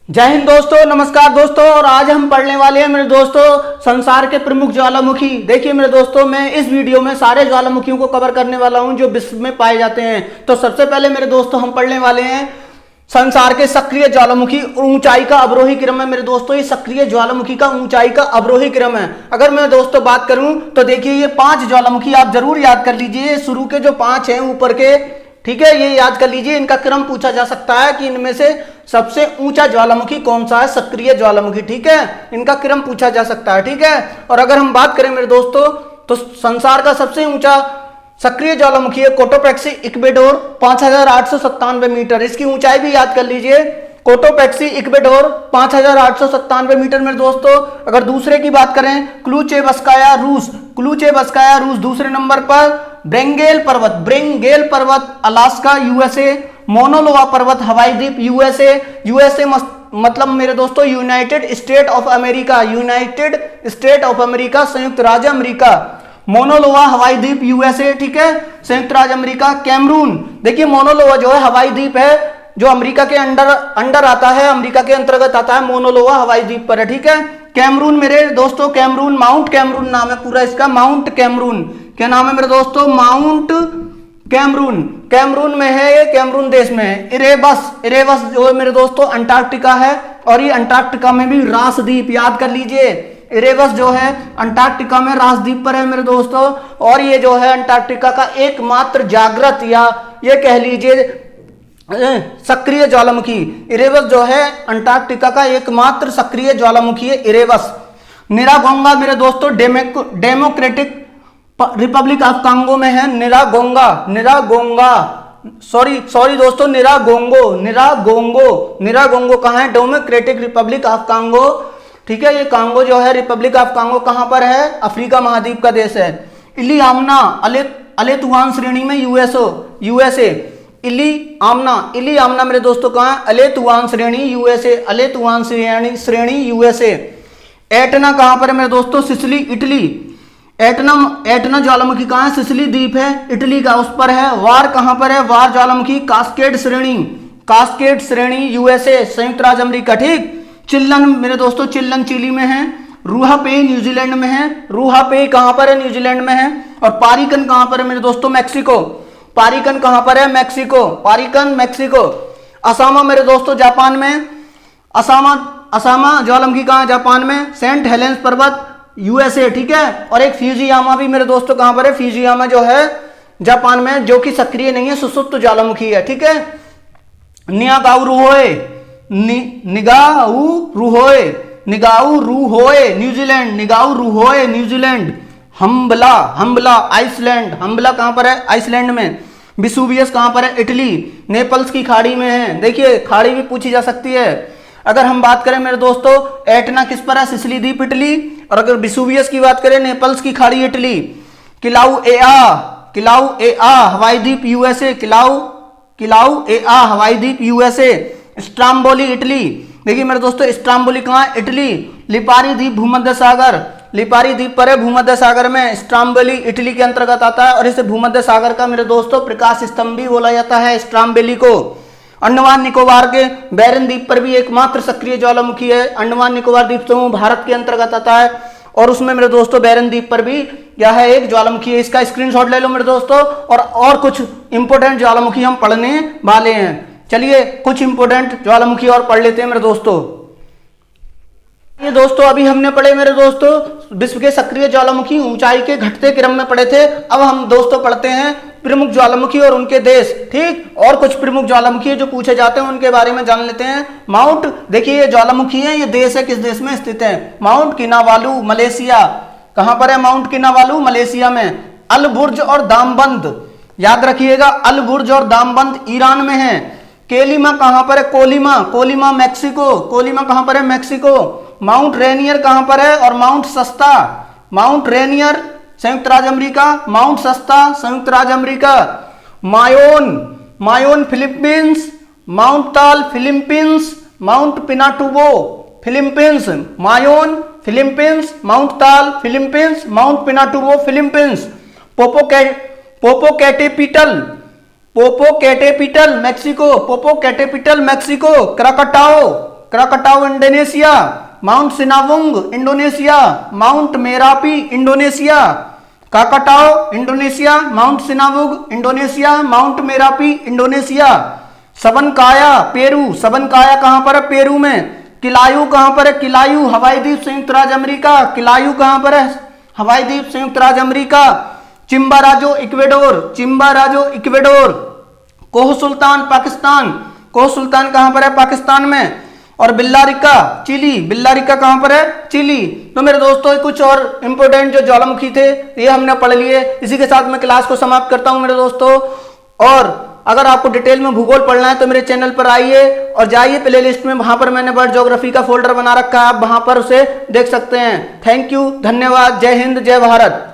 जय हिंद दोस्तों, नमस्कार दोस्तों। और आज हम पढ़ने वाले हैं मेरे दोस्तों संसार के प्रमुख ज्वालामुखी। देखिए मेरे दोस्तों, मैं इस वीडियो में सारे ज्वालामुखियों को कवर करने वाला हूं जो विश्व में पाए जाते हैं। तो सबसे पहले मेरे दोस्तों हम पढ़ने वाले हैं संसार के सक्रिय ज्वालामुखी। ऊंचाई का अवरोही क्रम है मेरे दोस्तों, ये सक्रिय ज्वालामुखी का ऊंचाई का अवरोही क्रम है। अगर मैं दोस्तों बात करूं तो देखिए ये 5 ज्वालामुखी आप जरूर याद कर लीजिए। शुरू के जो 5 हैं ऊपर के, ठीक है, ये याद कर लीजिए। इनका क्रम पूछा जा सकता है कि इनमें से सबसे ऊंचा ज्वालामुखी कौन सा है, सक्रिय ज्वालामुखी, ठीक है, इनका क्रम पूछा जा सकता है, ठीक है। और अगर हम बात करें मेरे दोस्तों तो संसार का सबसे ऊंचा सक्रिय ज्वालामुखी है कोटोपैक्सी इक्वेडोर, 5897 मीटर। इसकी ऊंचाई भी याद कर लीजिए, कोटोपैक्सी इक्वेडोर 5897 मीटर मेरे दोस्तों। अगर दूसरे की बात करें क्लूचेवस्काया रूस, क्लूचेवस्काया रूस दूसरे नंबर पर। ब्रेंगेल पर्वत अलास्का यूएसए। मोनोलोवा पर्वत हवाई द्वीप यूएसए। यूएसए मतलब मेरे दोस्तों United state of America, United state of America, संयुक्त राज्य अमेरिका। मोनोलोवा हवाई द्वीप यूएसए, ठीक है, संयुक्त राज्य अमेरिका। कैमरून, देखिए मोनोलोवा जो है हवाई द्वीप है जो अमेरिका के अंडर आता है, अमेरिका के अंतर्गत आता है, मोनोलोवा हवाई द्वीप पर है, ठीक है। कैमरून मेरे दोस्तों, कैमरून माउंट कैमरून नाम है पूरा इसका, माउंट कैमरून। क्या नाम है मेरे दोस्तों? Mount Cameroon. कैमरून में है ये, कैमरून देश में है। इरेबस जो है मेरे दोस्तों अंटार्कटिका है, और ये अंटार्कटिका में भी रास द्वीप, याद कर लीजिए। इरेबस जो है अंटार्कटिका में रास द्वीप पर है मेरे दोस्तों। और ये जो है अंटार्कटिका का एकमात्र जागृत या ये कह लीजिए सक्रिय ज्वालामुखी। इरेबस जो है अंटार्कटिका का एकमात्र सक्रिय ज्वालामुखी है इरेबस। निरागोंगा मेरे दोस्तों डेमोक्रेटिक रिपब्लिक ऑफ कांगो में है। निरागोंगा सॉरी दोस्तों, निरागोंगो कहाँ है? डेमोक्रेटिक रिपब्लिक ऑफ कांगो, ठीक है। ये कांगो जो है, रिपब्लिक ऑफ कांगो कहां पर है? अफ्रीका महाद्वीप का देश है। इली आमना अलेतुआन श्रेणी में यूएसए। इली आमना मेरे दोस्तों कहां है? अलेतुआन श्रेणी यूएसए, अलेतुआन श्रेणी यूएसए। एटना कहां पर है मेरे दोस्तों? Sicily Italy. एटना ज्वालामुखी कहां है? सिसिली द्वीप है, इटली का, उस पर है। वार कहां पर है? वार ज्वालामुखी कास्केड श्रेणी यूएसए, संयुक्त राज्य अमेरिका, ठीक। चिल्लन मेरे दोस्तों, चिल्लन चिली में है। रूहापेई न्यूजीलैंड में है। रूहापेई कहां पर है? न्यूजीलैंड में है। और पारिकन कहां पर है मेरे दोस्तों? मैक्सिको। पारिकन कहां पर है? मैक्सिको। असामा मेरे दोस्तों जापान में। असामा ज्वालामुखी कहां है? जापान में। सेंट हेलेंस पर्वत यूएसए, ठीक है। और एक फ्यूजियामा भी मेरे दोस्तों कहां पर है? फ्यूजियामा जो है जापान में, जो कि सक्रिय नहीं है, सुसुप्त ज्वालामुखी है, ठीक है। निगाउ रूहोए न्यूजीलैंड। हम्बला आइसलैंड। हम्बला कहां पर है? आइसलैंड में। विसुवियस कहां पर है? इटली, नेपल्स की खाड़ी में है। देखिए खाड़ी भी पूछी जा सकती है। अगर हम बात करें मेरे दोस्तों एटना किस पर है? सिसिली द्वीप, इटली। और अगर विसुवियस की बात करें, नेपल्स की खाड़ी, इटली। किलाउ एआ हवाई द्वीप यूएसए। किलाउ एआ हवाई द्वीप यूएसए। Stromboli Italy. देखिए मेरे दोस्तों स्ट्राम्बोली कहां है? इटली। लिपारी द्वीप भूमध्य सागर, लिपारी द्वीप पर है भूमध्य सागर में। स्ट्राम्बोली इटली के अंतर्गत आता है, और इसे भूमध्य सागर का मेरे दोस्तों प्रकाश स्तंभ भी बोला जाता है स्ट्राम्बोली को। अंडमान निकोबार के बैरन द्वीप पर भी एकमात्र सक्रिय ज्वालामुखी है। अंडमान निकोबार द्वीप समूह भारत के अंतर्गत आता है, और उसमें मेरे दोस्तों बैरन द्वीप पर भी क्या है? एक ज्वालामुखी है। इसका स्क्रीनशॉट ले लो मेरे दोस्तों। और कुछ इंपोर्टेंट ज्वालामुखी हम पढ़ने वाले हैं। चलिए कुछ इंपोर्टेंट ज्वालामुखी और पढ़ लेते हैं मेरे दोस्तों। ये दोस्तों अभी हमने पढ़े मेरे दोस्तों विश्व के सक्रिय ज्वालामुखी ऊंचाई के घटते क्रम में पढ़े थे। अब हम दोस्तों पढ़ते हैं प्रमुख ज्वालामुखी और उनके देश, ठीक। और कुछ प्रमुख ज्वालामुखी जो पूछे जाते हैं उनके बारे में जान लेते हैं। माउंट, देखिए ये ज्वालामुखी है, ये देश है, किस देश में स्थित है? Mount Kinabalu Malaysia. कहां पर है माउंट किनावालू? मलेशिया में। अल बुर्ज और दामबंद, याद रखिएगा, अल बुर्ज और दामबंद ईरान में है। केलिमा कहां पर है? Colima Mexico. कोलिमा कहां पर है? मैक्सिको। माउंट रेनियर कहां पर है? और माउंट सस्ता, माउंट रेनियर संयुक्त राज्य अमेरिका, माउंट सस्ता संयुक्त राज्य America. Mayon Philippines. Mount Taal Philippines. Mount Pinatubo Philippines. Mayon Philippines, mount Taal Philippines, mount Pinatubo Philippines. Popocatepetl Mexico. Krakatoa Krakatoa Indonesia, mount Sinabung Indonesia, mount Merapi Indonesia, Krakatoa Indonesia, mount Sinabung Indonesia, mount Merapi Indonesia. Sabancaya Peru, Sabancaya कहां पर है? Peru में। किलायू कहां पर है? किलायू हवाई द्वीप संयुक्त राज्य अमेरिका, किलायू कहां पर है? हवाई द्वीप संयुक्त राज्य अमेरिका। चिम्बाराजो इक्वेडोर, चिम्बाराजो इक्वेडोर। कोह सुल्तान पाकिस्तान, कोह सुल्तान कहां पर है? पाकिस्तान में। और बिल्लारिका चिली, बिल्लारिका कहां पर है? चिली। तो मेरे दोस्तों कुछ और इंपोर्टेंट जो ज्वालामुखी थे ये हमने पढ़ लिए। इसी के साथ मैं क्लास को समाप्त करता हूं मेरे दोस्तों। और अगर आपको डिटेल में भूगोल पढ़ना है तो मेरे चैनल पर आइए और जाइए प्ले लिस्ट में, वहां पर मैंने वर्ल्ड ज्योग्राफी का फोल्डर बना रखा है, आप वहां पर उसे देख सकते हैं। थैंक यू, धन्यवाद, जय हिंद, जय भारत।